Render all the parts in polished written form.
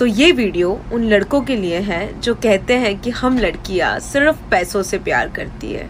सो ये वीडियो उन लड़कों के लिए है जो कहते हैं कि हम लड़कियां सिर्फ पैसों से प्यार करती है।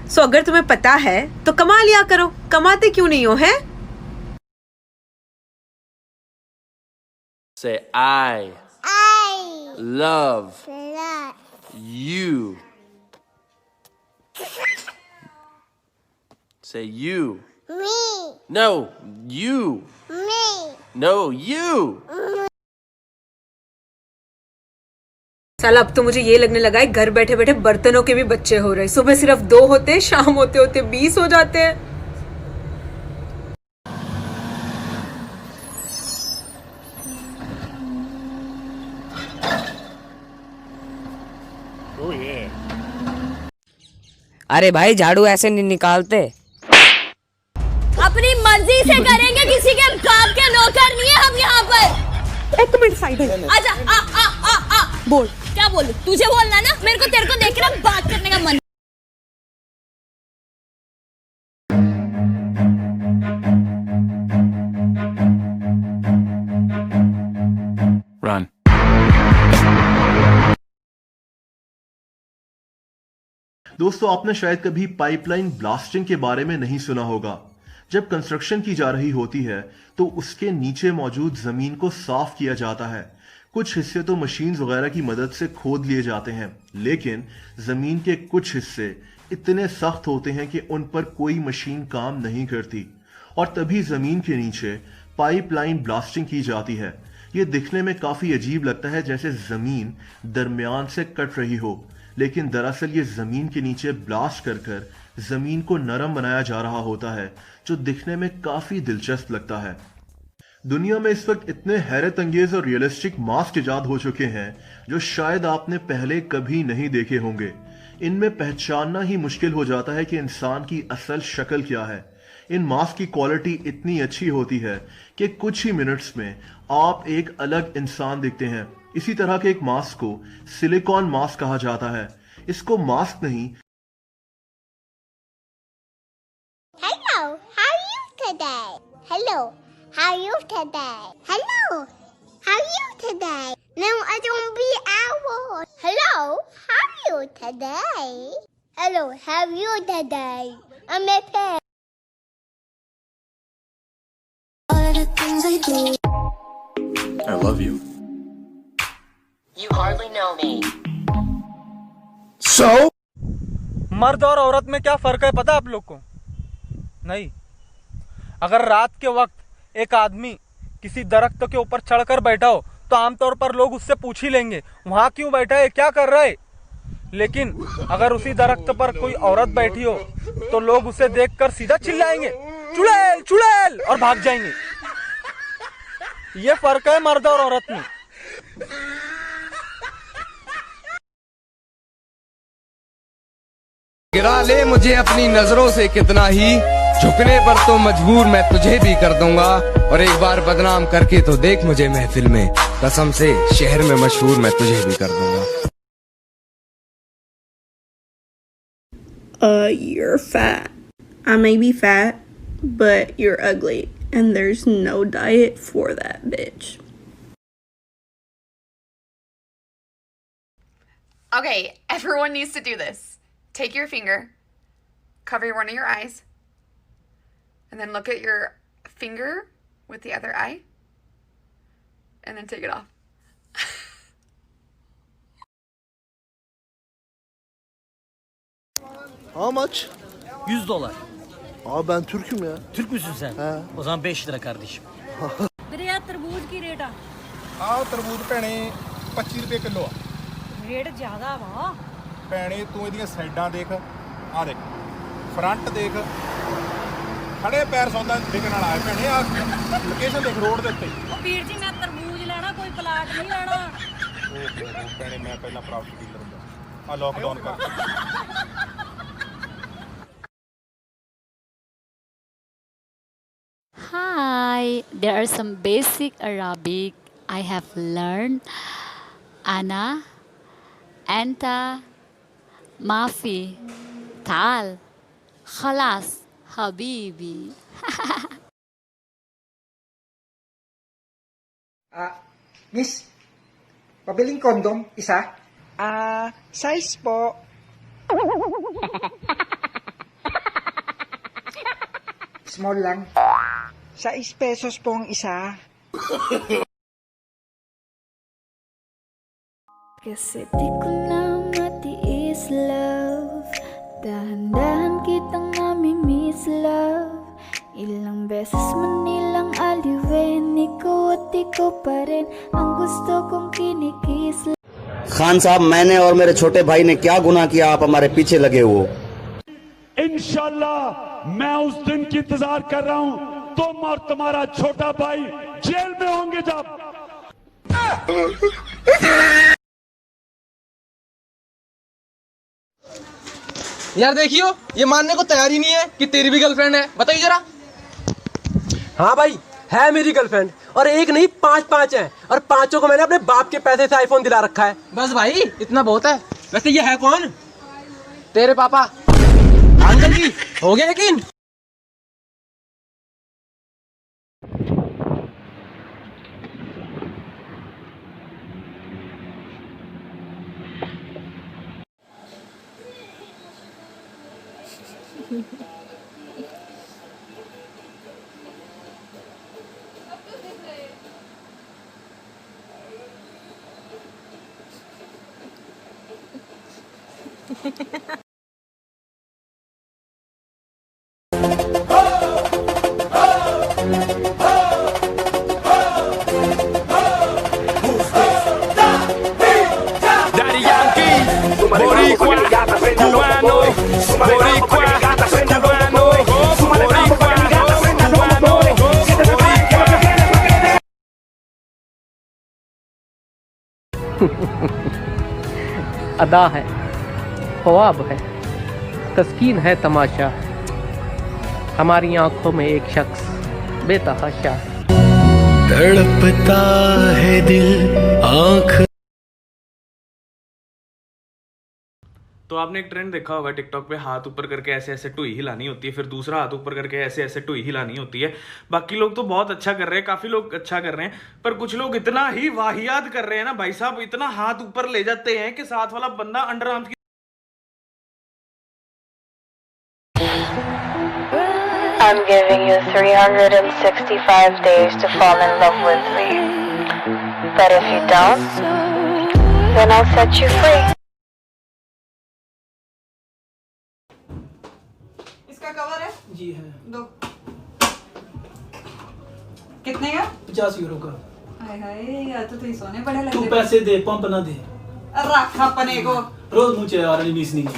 सो अगर तुम्हें पता है तो कमा लिया करो, कमाते क्यों नहीं हो हैं? Say I love you. Say you. Me. No, you. Me. No, you. साला अब तो मुझे ये लगने लगा है घर बैठे बैठे बर्तनों के भी बच्चे हो रहे। सुबह सिर्फ 2 होते हैं, शाम होते होते 20 हो जाते हैं। अरे भाई झाड़ू ऐसे नहीं निकालते। अपनी मर्जी से करेंगे, किसी के बाप के नौकर नहीं है हम यहाँ पर। एक मिनट साइड है। आजा आ बोल। क्या बोलूं? तुझे बोलना ना, मेरे को तेरे को देख कर बात करने का मन। Run. दोस्तों, आपने शायद कभी पाइपलाइन ब्लास्टिंग के बारे में नहीं सुना होगा। जब कंस्ट्रक्शन की जा रही होती है तो उसके नीचे मौजूद जमीन को साफ किया जाता है। कुछ हिस्से तो मशीन वगैरह की मदद से खोद लिए जाते हैं, लेकिन जमीन के कुछ हिस्से इतने सख्त होते हैं कि उन पर कोई मशीन काम नहीं करती, और तभी जमीन के नीचे पाइपलाइन ब्लास्टिंग की जाती है। ये दिखने में काफी अजीब लगता है, जैसे जमीन दरमियान से कट रही हो, लेकिन दरअसल ये जमीन के नीचे ब्लास्ट कर कर जमीन को नरम बनाया जा रहा होता है, जो दिखने में काफी दिलचस्प लगता है। दुनिया में इस वक्त इतने हैरत अंगेज और रियलिस्टिक मास्क इजाद हो चुके हैं जो शायद आपने पहले कभी नहीं देखे होंगे। इनमें पहचानना ही मुश्किल हो जाता है कि इंसान की असल शक्ल क्या है। इन मास्क की क्वालिटी इतनी अच्छी होती है कि कुछ ही मिनट्स में आप एक अलग इंसान दिखते हैं। इसी तरह के एक मास्क को सिलिकॉन मास्क कहा जाता है। इसको मास्क नहीं, Hello, how are you today? Hello, how are you today? Hello, how are you today? No, I don't be owl. Hello, how are you today? Hello, how are you today? I'm a pet. All the things I do. I love you. You hardly know me. So? मर्द और औरत में क्या फर्क है पता आप लोग को? नहीं। अगर रात के वक्त एक आदमी किसी दरख्त के ऊपर चढ़कर बैठा हो तो आमतौर पर लोग उससे पूछ ही लेंगे वहां क्यों बैठा है, क्या कर रहा है। लेकिन अगर उसी दरख्त पर कोई औरत बैठी हो तो लोग उसे देखकर सीधा चिल्लाएंगे चुड़ैल चुड़ैल और भाग जाएंगे। ये फर्क है मर्द और औरत में। गिरा ले मुझे अपनी नजरों से कितना ही, झुकने पर तो मजबूर मैं तुझे भी कर दूंगा, और एक बार बदनाम करके तो देख मुझे महफिल में, कसम से शहर में मशहूर मैं तुझे भी कर दूंगा। You're fat. I may be fat, but you're ugly, and there's no diet for that, bitch. Okay, everyone needs to do this. Take your finger, cover one of your eyes, and then look at your finger with the other eye, and then take it off. How much? $100. Abi ben Türk'üm ya. Türk müsün sen? He. O zaman 5 lira kardeşim. मेरे तरबूज की rate ਤਰਬੂਜ ਭੈਣੇ 25 ਰੁਪਏ kilo ਆ। Rate ज्यादा वा। ਭੈਣੇ ਤੂੰ ਇਹਦੀਆਂ ਸਾਈਡਾਂ ਦੇਖ, ਆ ਦੇਖ, ਫਰੰਟ ਦੇਖ, ਖੜੇ ਪੈਰ ਸੌਦਾ ਵਿਕਣ ਵਾਲਾ ਹੈ ਭੈਣੇ। ਆ ਲੋਕੇਸ਼ਨ ਦੇਖ ਰੋਡ ਦੇ ਉੱਤੇ। ਉਹ ਵੀਰ ਜੀ ਮੈਂ ਤਰਬੂਜ ਲੈਣਾ, ਕੋਈ ਪਲਾਟ ਨਹੀਂ ਲੈਣਾ। ਓਹੋ ਭੈਣੇ ਮੈਂ ਪਹਿਲਾਂ ਪ੍ਰਾਪਰਟੀ ਡੀਲਰ ਹੁੰਦਾ। ਆ ਲੋਕਡਾਊਨ ਕਰ। Hi, there are some basic Arabic I have learned. Ana, anta, mafi, tal, khalas, habibi. Miss, pabiling kondom, isa? Size po. Small lang. 6 pesos po ang isa. Kasi di ko na matiis, love. Dahan-dahan kitang namimiss, love. Ilang beses man nilang aliwin, ikaw at ikaw pa rin ang gusto kong kinikis. Khan साहब, मैंने और मेरे छोटे भाई ने क्या गुनाह किया, आप हमारे पीछे लगे हो? इंशाल्लाह मैं उस दिन की इंतजार कर रहा हूं, तुम और तुम्हारा छोटा भाई जेल में होंगे जब। यार देखियो, ये मानने को तैयार ही नहीं है कि तेरी भी गर्लफ्रेंड है। बताइए जरा। हाँ भाई, है मेरी गर्लफ्रेंड, और एक नहीं 5 हैं, और 5 को मैंने अपने बाप के पैसे से आईफोन दिला रखा है। बस भाई, इतना बहुत है। वैसे ये है कौन? तेरे पापा। अंकल जी, हो गया यकीन? अदा है, ख्वाब है, तस्कीन है तमाशा, हमारी आंखों में एक शख्स बेतहाशा तड़पता है दिल आंख। तो आपने एक ट्रेंड देखा होगा टिकटॉक पे, हाथ ऊपर करके ऐसे ऐसे टुई हिलानी होती है, फिर दूसरा हाथ ऊपर करके ऐसे ऐसे टुई हिलानी होती है। बाकी लोग तो बहुत अच्छा कर रहे हैं, काफी लोग अच्छा कर रहे हैं, पर कुछ लोग इतना ही वाहियात कर रहे हैं ना भाई साहब, इतना हाथ ऊपर ले जाते हैं कि साथ वाला बंदा अंडर आर्म्स की I'm giving you 365 days to fall in love with me. But if you don't, then I'll set you free. इसका कवर है? जी है। दो। कितने का? 50 यूरो का। हाय हाय, या तो ही सोने बड़े लग तू रहे। पैसे दे, पंप ना दे। रख अपने को। रोज मुझे यार नहीं मिस नहीं।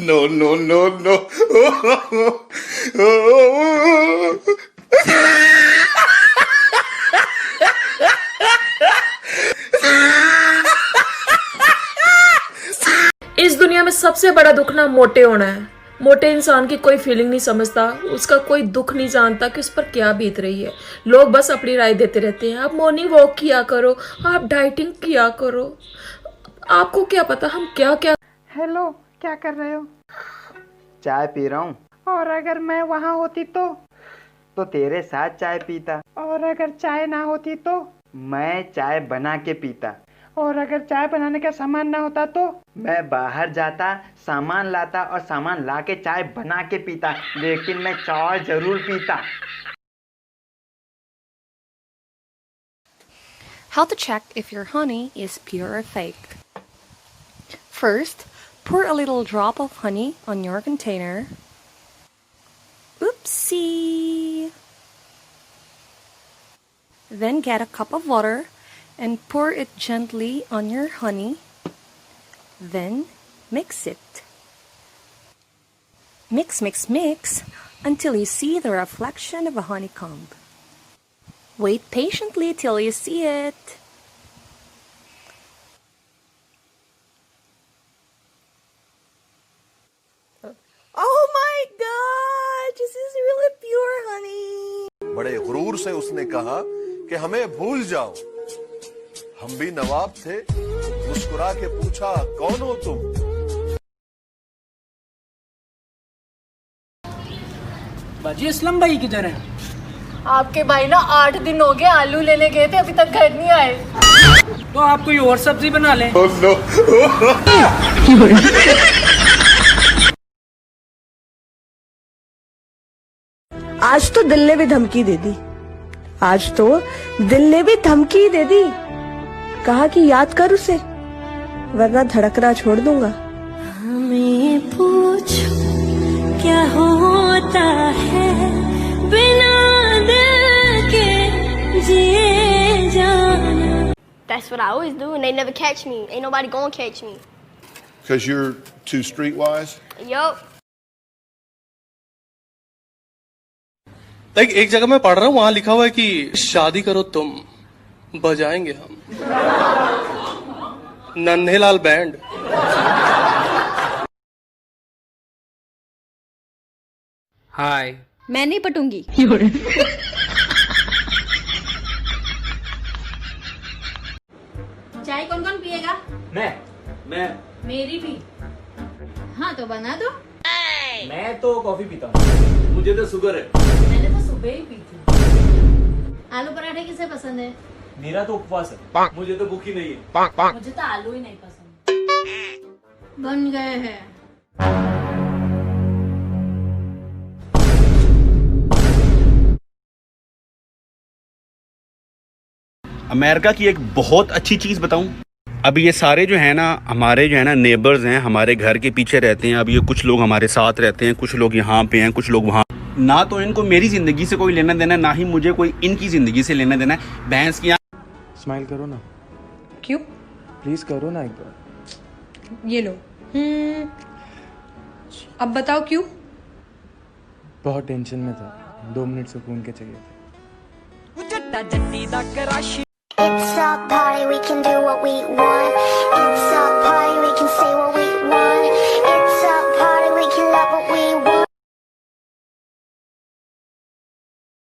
No, no, no, no. इस दुनिया में सबसे बड़ा दुख ना मोटे होना है। मोटे इंसान की कोई फीलिंग नहीं समझता, उसका कोई दुख नहीं जानता कि उस पर क्या बीत रही है। लोग बस अपनी राय देते रहते हैं, आप मॉर्निंग वॉक किया करो, आप डाइटिंग किया करो। आपको क्या पता हम क्या क्या। हेलो, क्या कर रहे हो? चाय पी रहा हूँ। और अगर मैं वहाँ होती तो तेरे साथ चाय पीता। और अगर चाय ना होती तो? मैं चाय बना के पीता। और अगर चाय बनाने का सामान ना होता तो? मैं बाहर जाता, सामान लाता और सामान ला के चाय बना के पीता, लेकिन मैं चाय जरूर पीता। How to check if your honey is pure or fake. First, pour a little drop of honey on your container. Oopsie! Then get a cup of water and pour it gently on your honey. Then mix it. Mix, mix, mix until you see the reflection of a honeycomb. Wait patiently till you see it. Oh my God! This is really pure honey. बड़े गुरूर से उसने कहा कि हमें भूल जाओ। हम भी नवाब थे, मुस्कुरा के पूछा कौन हो तुम? बाजी असलम भाई किधर है? आपके भाई ना 8 दिन हो गए आलू लेने गए थे, अभी तक घर नहीं आए। तो आप कोई और सब्जी बना लें। आज तो दिल ने भी धमकी दे दी, आज तो दिल ने भी धमकी दे दी। कहा कि याद कर उसे, वरना धड़कना छोड़ दूंगा। हमें पूछ क्या होता है बिना दिल के जिए जाना। That's what I always do, and they never catch me. Ain't nobody gonna catch me. Because you're too streetwise? Yup. Like एक जगह मैं पढ़ रहा हूँ, वहां लिखा हुआ है कि शादी करो तुम, बजाएंगे हम नन्हेलाल बैंड। हाय, मैं नहीं पटूंगी। चाय कौन कौन पिएगा? मैं मेरी भी। हाँ तो बना दो। मैं तो कॉफी पीता हूँ, मुझे तो शुगर है। मैंने तो सुबह ही पी थी। आलू पराठे किसे पसंद है? मेरा तो उपवास है, मुझे तो भूख ही नहीं है। मुझे तो आलू ही नहीं पसंद। बन गए हैं। अमेरिका की एक बहुत अच्छी चीज़ बताऊं, अब ये सारे जो है ना हमारे जो है ना नेबर्स हैं, हमारे घर के पीछे रहते हैं। अब ये कुछ लोग हमारे साथ रहते हैं, कुछ लोग यहाँ पे हैं, कुछ लोग वहाँ। ना तो इनको मेरी ज़िंदगी से कोई लेना देना, ना ही मुझे कोई इनकी ज़िंदगी से लेना देना है। भैंस की स्माइल करो ना। क्यों? प्लीज करो ना एक बार। ये लो। अब बताओ क्यों? बहुत टेंशन में था, 2 मिनट सुकून के चाहिए थे। It's a